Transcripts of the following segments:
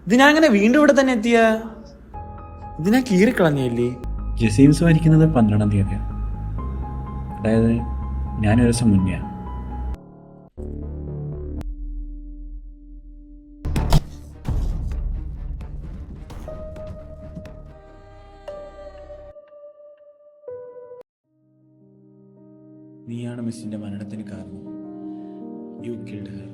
ഇതിനങ്ങനെ വീണ്ടും ഇവിടെ തന്നെ എത്തിയ ഇതിനാ കീറിക്കളഞ്ഞല്ലേ? ജസീംസ് മരിക്കുന്നത് 12-ാം തീയതിയാണ്. അതായത് ഞാനൊരു ദിവസം മുന്നെയാണ്. നീയാണ് മിസ്സിന്റെ മരണത്തിന് കാരണം. You killed her.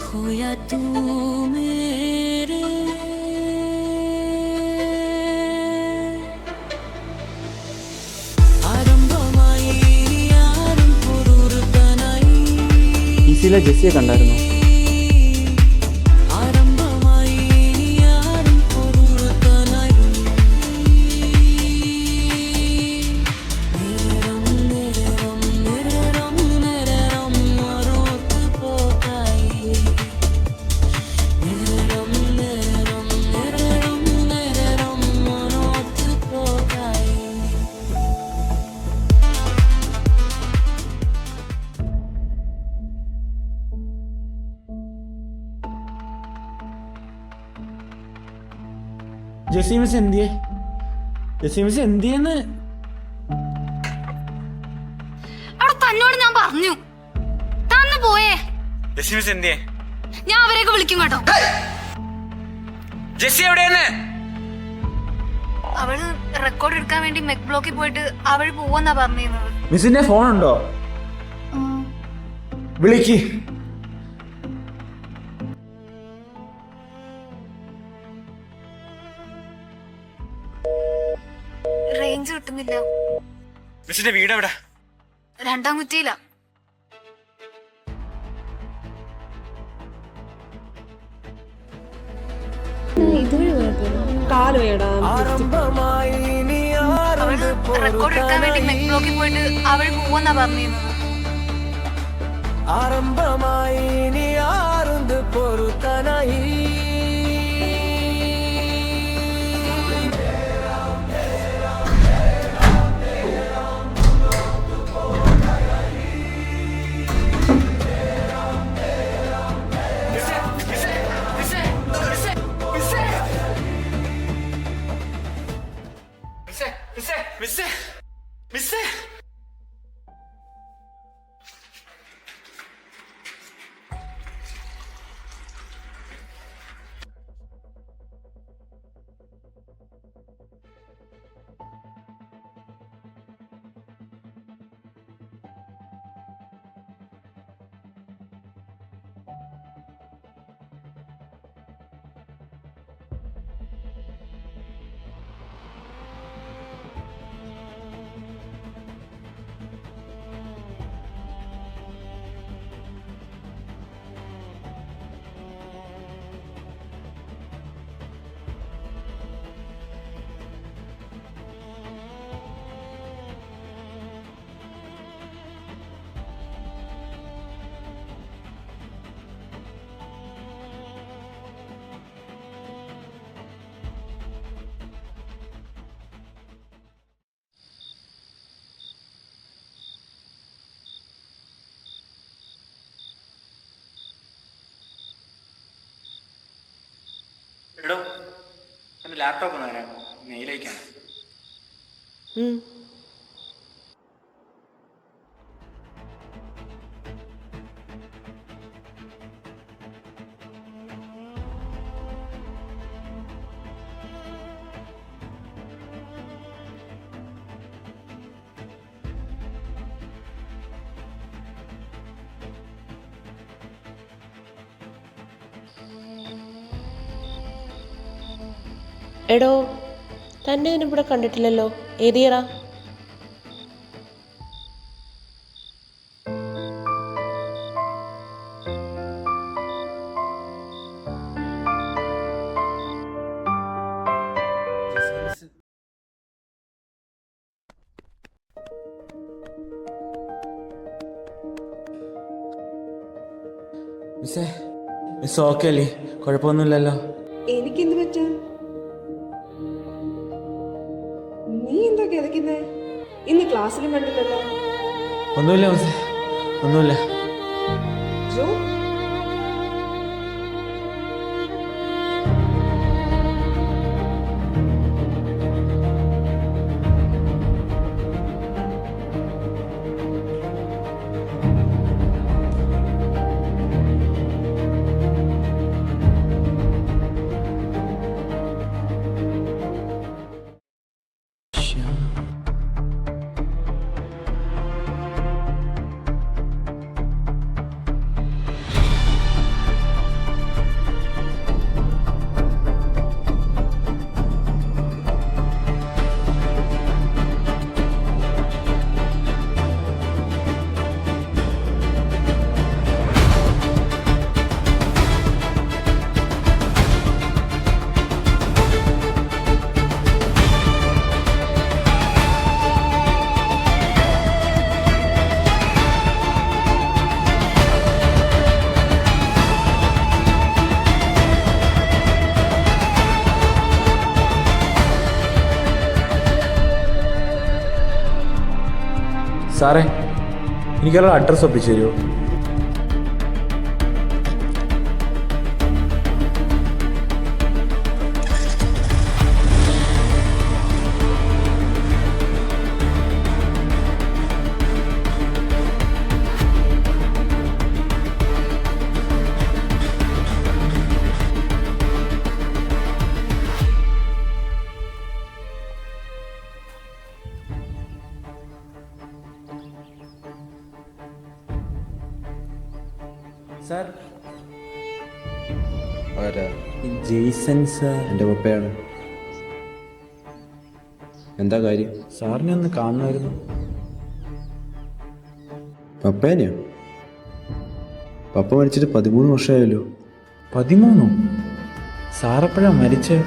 खोया तू मेरे ആരംഭമായി ആരും പൊറുതനായി ഈസിയിലെ ജെസ്സിയെ കണ്ടായിരുന്നു. ആരംഭമായി ആരും പൊറുതനായി നേരം നേരം നേരം നേരം മറോത്ത് പോകായി നേരം നേരം നേരം നേരം മറോത്ത് പോകായി ജസീമിസ് എന്തിയെ? ജസീമിസ് എന്തിയെന്ന് അവിടെ തന്നോട് ഞാൻ പറഞ്ഞു. തന്നു പോയേ. ജസീമിസ് എന്തിയെ? ഞാൻ അവരെയൊക്കെ വിളിക്കും കേട്ടോ. ജെസ്സി എവിടെയെന്ന്? അവള് റെക്കോർഡ് എടുക്കാൻ വേണ്ടി മെക് ബ്ലോക്കിൽ പോയിട്ട് അവൾ പോവെന്നാ പറഞ്ഞിരുന്നത്. മിസ്സിന്റെ ഫോൺ ഉണ്ടോ? വിളിക്ക്. റേഞ്ച് കിട്ടുന്നില്ല. മിസ്സിന്റെ വീട് എവിടെ? 2-ാം കുറ്റിയിലാ. അവള് റെക്കോർഡ് എടുക്കാൻ വേണ്ടി മെക് ബ്ലോക്കിൽ പോയിട്ട് അവൾ പോവെന്നാ പറഞ്ഞിരുന്നത്. ആരംഭമായി നീ ആരുണ്ട് പൊറുത്തനായി എടോ എൻ്റെ ലാപ്ടോപ്പ് ഒന്ന് തരാമോ? മെയിലേക്കാണ്. എടോ, തന്നെ ഞാനിവിടെ കണ്ടിട്ടില്ലല്ലോ. ഏതിയറാ? മിസ്സേ, മിസ് ഓക്കെ അല്ലേ? കുഴപ്പമൊന്നുമില്ലല്ലോ? എനിക്കെന്ത് പറ്റാൻ? നീ എന്താ കിതക്കുന്നേ? ഇന്ന് ക്ലാസ്സിലും കണ്ടില്ലല്ലോ. ഒന്നുമില്ല മിസ്സേ, ഒന്നുമില്ല. ജോ, സാറേ, എനിക്കൊരു അഡ്രസ്സ് ഒപ്പിച്ചു തരുമോ? സാർ, ആരാ? ജെയ്സൺ സാർ. എൻ്റെ പപ്പയാണ്. എന്താ കാര്യം? സാറിനെ ഒന്ന് കാണുമായിരുന്നു. പപ്പേനെയോ? പപ്പ മരിച്ചിട്ട് 13 വർഷമായല്ലോ. 13? സാറെപ്പോഴാ മരിച്ചത്?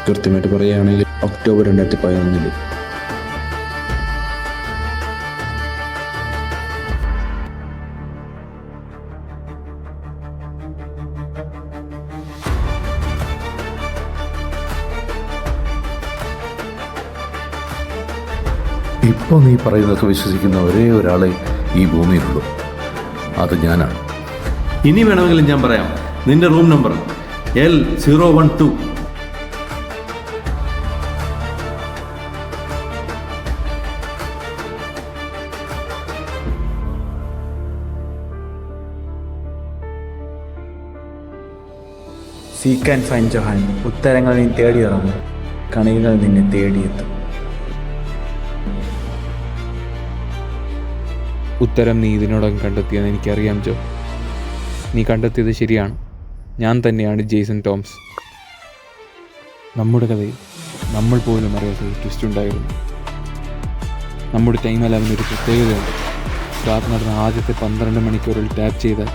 കൃത്യമായിട്ട് പറയുകയാണെങ്കിൽ ഒക്ടോബർ 2011. ഇപ്പോൾ നീ പറയുന്നതൊക്കെ വിശ്വസിക്കുന്ന ഒരേ ഒരാളെ ഈ ഭൂമിയിലുള്ളൂ, അത് ഞാനാണ്. ഇനി വേണമെങ്കിലും ഞാൻ പറയാം. നിന്റെ room number L012. Seek and find Johan. ഉത്തരങ്ങൾ നീ തേടിയിറങ്ങും, കണികൾ നിന്നെ തേടിയെത്തും. ഉത്തരം നീ ഇതിനോടകം കണ്ടെത്തിയെന്ന് എനിക്കറിയാം ജോ. നീ കണ്ടെത്തിയത് ശരിയാണ്. ഞാൻ തന്നെയാണ് ജെയ്സൺ ടോംസ്. നമ്മുടെ കഥയിൽ നമ്മൾ പോലും അറിയാത്ത ഒരു ട്വിസ്റ്റ് ഉണ്ടായിരുന്നു. നമ്മുടെ ടൈം അലാമിനൊരു പ്രത്യേകതയുണ്ട്. സ്റ്റാർട്ട് നടന്ന ആദ്യത്തെ 12 മണിക്കൂറിൽ ടാപ്പ് ചെയ്താൽ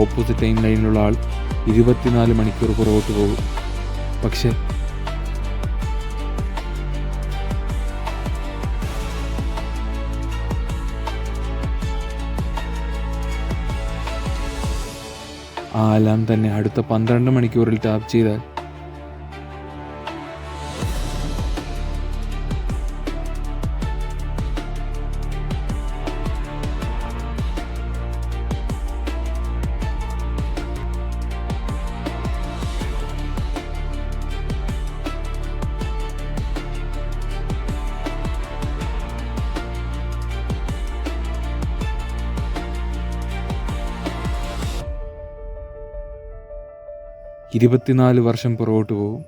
ഓപ്പോസിറ്റ് ടൈം ലൈനിലുള്ള ആൾ 24 മണിക്കൂർ പുറകോട്ട് പോകും. പക്ഷേ ആ അലാം തന്നെ അടുത്ത 12 മണിക്കൂറിൽ ടാപ്പ് ചെയ്താൽ 24 വർഷം പുറകോട്ട് പോകും.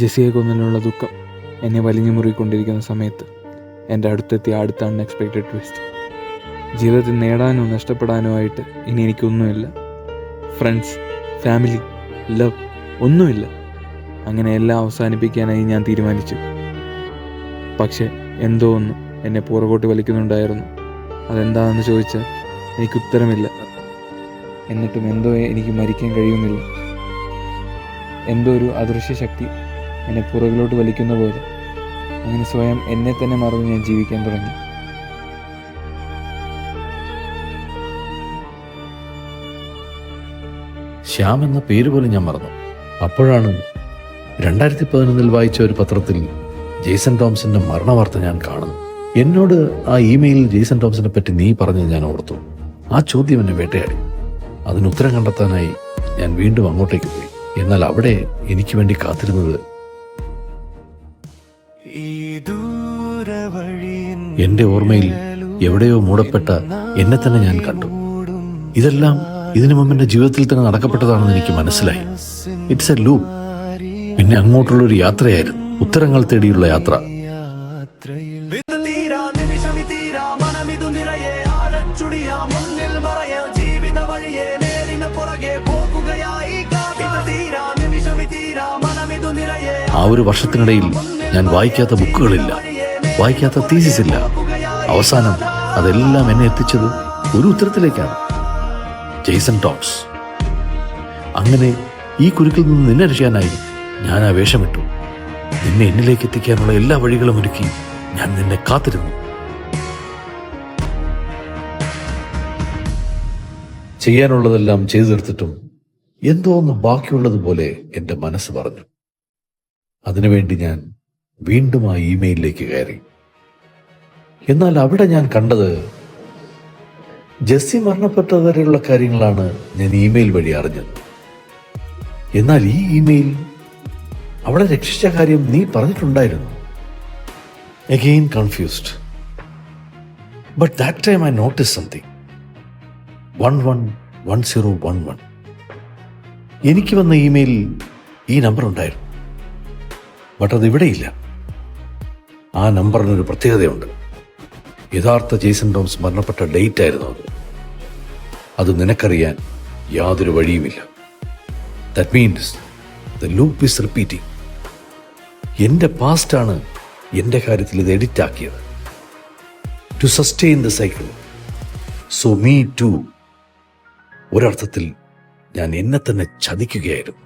ജെസ്സിയെ കൊന്നതിനുള്ള ദുഃഖം എന്നെ വലിഞ്ഞു മുറുകിക്കൊണ്ടിരിക്കുന്ന സമയത്ത് എൻ്റെ അടുത്തെത്തിയ അടുത്ത അൺഎക്സ്പെക്റ്റഡ് ട്വിസ്റ്റ്. ജീവിതത്തിൽ നേടാനോ നഷ്ടപ്പെടാനോ ആയിട്ട് ഇനി എനിക്കൊന്നുമില്ല. ഫ്രണ്ട്സ്, ഫാമിലി, ലവ് ഒന്നുമില്ല. അങ്ങനെ എല്ലാം അവസാനിപ്പിക്കാനായി ഞാൻ തീരുമാനിച്ചു. പക്ഷെ എന്തോ ഒന്ന് എന്നെ പുറകോട്ട് വലിക്കുന്നുണ്ടായിരുന്നു. അതെന്താണെന്ന് ചോദിച്ചാൽ എനിക്ക് ഉത്തരമില്ല. എന്നിട്ടും എന്തോ എനിക്ക് മരിക്കാൻ കഴിയുന്നില്ല. എന്തോ ഒരു അദൃശ്യ ശക്തി എന്നെ പുറകിലോട്ട് വലിക്കുന്ന പോലെ അങ്ങനെ സ്വയം എന്നെ തന്നെ മറന്ന് ഞാൻ ജീവിക്കാൻ തുടങ്ങി. ശ്യാം എന്ന പേര് പോലും ഞാൻ മറന്നു. അപ്പോഴാണ് 2011 വായിച്ച ഒരു പത്രത്തിൽ ജെയ്സൺ തോംസന്റെ മരണവാർത്ത ഞാൻ കാണുന്നു. എന്നോട് ആ ഇമെയിലിൽ ജെയ്സൺ തോംസനെ പറ്റി നീ പറഞ്ഞത് ഞാൻ ഓർത്തു. ആ ചോദ്യം എന്നെ വേട്ടയാടി. അതിന് ഉത്തരം കണ്ടെത്താനായി ഞാൻ വീണ്ടും അങ്ങോട്ടേക്ക് പോയി. എന്നാൽ അവിടെ എനിക്ക് വേണ്ടി കാത്തിരുന്നത് എന്റെ ഓർമ്മയിൽ എവിടെയോ മൂടപ്പെട്ട എന്നെ തന്നെ ഞാൻ കണ്ടു. ഇതെല്ലാം ഇതിനു മുമ്പ് എന്റെ ജീവിതത്തിൽ തന്നെ നടക്കപ്പെട്ടതാണെന്ന് എനിക്ക് മനസ്സിലായി. It's A loop. പിന്നെ അങ്ങോട്ടുള്ളൊരു യാത്രയായിരുന്നു, ഉത്തരങ്ങൾ തേടിയുള്ള യാത്ര. ആ ഒരു വർഷത്തിനിടയിൽ ഞാൻ വായിക്കാത്ത ബുക്കുകളില്ല, വായിക്കാത്ത തീസിസ് ഇല്ല. അവസാനം അതെല്ലാം എന്നെ എത്തിച്ചത് ഒരു ഉത്തരത്തിലേക്കാണ്: ജെയ്സൺ തോംസ്. അങ്ങനെ ഈ കുരുക്കിൽ നിന്ന് നിന്നെ രക്ഷിക്കാനായി ഞാൻ ആ വേഷമിട്ടു. നിന്നെ എന്നിലേക്ക് എത്തിക്കാനുള്ള എല്ലാ വഴികളും ഒരുക്കി ഞാൻ നിന്നെ കാത്തിരുന്നു. ചെയ്യാനുള്ളതെല്ലാം ചെയ്തു തീർത്തിട്ടും എന്തോ ഒന്ന് ബാക്കിയുള്ളതുപോലെ എൻ്റെ മനസ്സ് പറഞ്ഞു. അതിനുവേണ്ടി ഞാൻ വീണ്ടും ആ ഇമെയിലിലേക്ക് കയറി. എന്നാൽ അവിടെ ഞാൻ കണ്ടത് ജെസ്സി മരണപ്പെട്ടതുവരെയുള്ള കാര്യങ്ങളാണ് ഞാൻ ഇമെയിൽ വഴി അറിഞ്ഞത്. എന്നാൽ ഈ ഇമെയിൽ അവളെ രക്ഷിച്ച കാര്യം നീ പറഞ്ഞിട്ടുണ്ടായിരുന്നു. Again confused. But that time I notice something. 111011. എനിക്ക് വന്ന ഇമെയിലിൽ ഈ നമ്പർ ഉണ്ടായിരുന്നു. ബട്ട് അതിവിടെയില്ല. ആ നമ്പറിനൊരു പ്രത്യേകതയുണ്ട്. യഥാർത്ഥ ജെയ്സൺ തോംസ് മരണപ്പെട്ട ഡേറ്റ് ആയിരുന്നു അത്. അത് നിനക്കറിയാൻ യാതൊരു വഴിയുമില്ല. That means the loop is repeating. എൻ്റെ പാസ്റ്റാണ് എൻ്റെ കാര്യത്തിൽ ഇത് എഡിറ്റ് ആക്കിയത് to sustain the cycle. So me too. ഒരർത്ഥത്തിൽ ഞാൻ എന്നെ തന്നെ ചതിക്കുകയായിരുന്നു.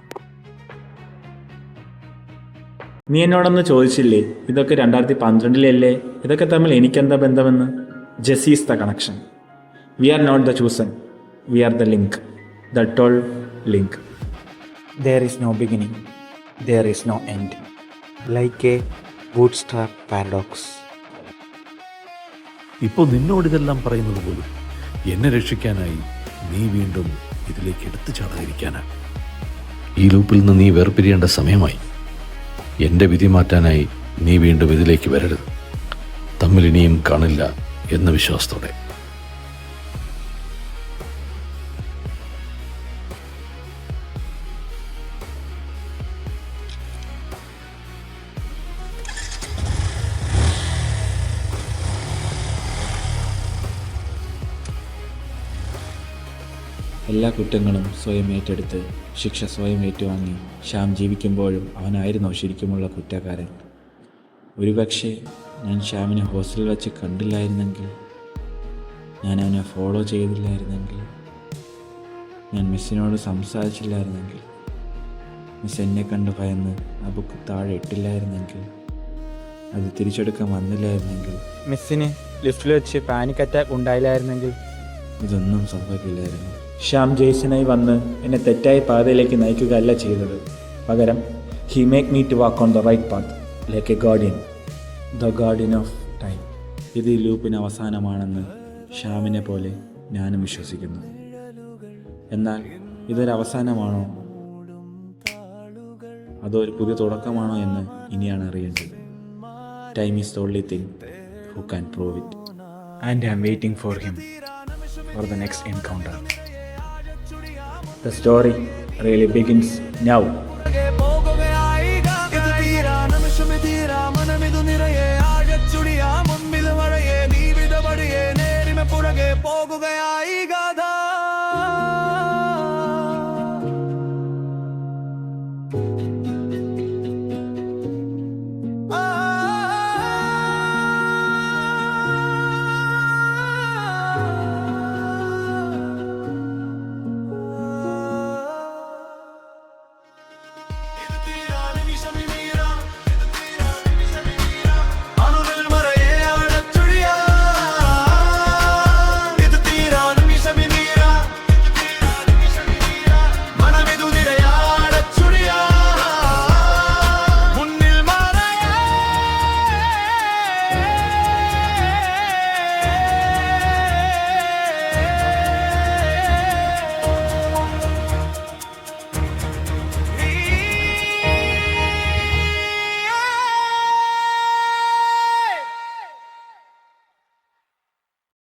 നീ എന്നോടൊന്ന് ചോദിച്ചില്ലേ ഇതൊക്കെ 2012 ഇതൊക്കെ തമ്മിൽ എനിക്കെന്താ ബന്ധമെന്ന്? Jessie is the connection. We are not the chosen, we are the link, the toll link. There is no beginning, there is no end. Like a bootstrap paradox. ഇപ്പോൾ നിന്നോടിതെല്ലാം പറയുന്നത് പോലും എന്നെ രക്ഷിക്കാനായി നീ വീണ്ടും ഇതിലേക്ക് എടുത്തു ചാടാതിരിക്കാനാണ്. ഈ ലൂപ്പിൽ നിന്ന് നീ വേർപിരിയേണ്ട സമയമായി. എൻ്റെ വിധി മാറ്റാനായി നീ വീണ്ടും ഇതിലേക്ക് വരരുത്. തമ്മിൽ ഇനിയും കാണില്ല എന്ന വിശ്വാസത്തോടെ. എല്ലാ കുറ്റങ്ങളും സ്വയം ഏറ്റെടുത്ത് ശിക്ഷ സ്വയം ഏറ്റുവാങ്ങി ശ്യാം ജീവിക്കുമ്പോഴും അവനായിരുന്നോ ശരിക്കുമുള്ള കുറ്റക്കാരൻ? ഒരുപക്ഷെ ഞാൻ ശ്യാമിനെ ഹോസ്റ്റലിൽ വെച്ച് കണ്ടില്ലായിരുന്നെങ്കിൽ, ഞാൻ അവനെ ഫോളോ ചെയ്തില്ലായിരുന്നെങ്കിൽ, ഞാൻ മിസ്സിനോട് സംസാരിച്ചില്ലായിരുന്നെങ്കിൽ, മിസ് എന്നെ കണ്ട് ഭയന്ന് ആ ബുക്ക് താഴെ ഇട്ടില്ലായിരുന്നെങ്കിൽ, അത് തിരിച്ചെടുക്കാൻ വന്നില്ലായിരുന്നെങ്കിൽ, മിസ്സിന് ലിഫ്റ്റിൽ വെച്ച് പാനിക് അറ്റാക്ക് ഉണ്ടായില്ലായിരുന്നെങ്കിൽ ഇതൊന്നും സംഭവിക്കില്ലായിരുന്നു. ശ്യാം ജെയ്സനായി വന്ന് എന്നെ തെറ്റായ പാതയിലേക്ക് നയിക്കുകയല്ല ചെയ്തത്. പകരം he make me to walk on the right path like a guardian, the guardian of time. ഇത് ഈ ലൂപ്പിന് അവസാനമാണെന്ന് ശ്യാമിനെ പോലെ ഞാനും വിശ്വസിക്കുന്നു. എന്നാൽ ഇതൊരു അവസാനമാണോ അതോ ഒരു പുതിയ തുടക്കമാണോ എന്ന് ഇനിയാണ് അറിയേണ്ടത്. Time is the only thing who can prove it. and I'm waiting for him for the next encounter. The story really begins now.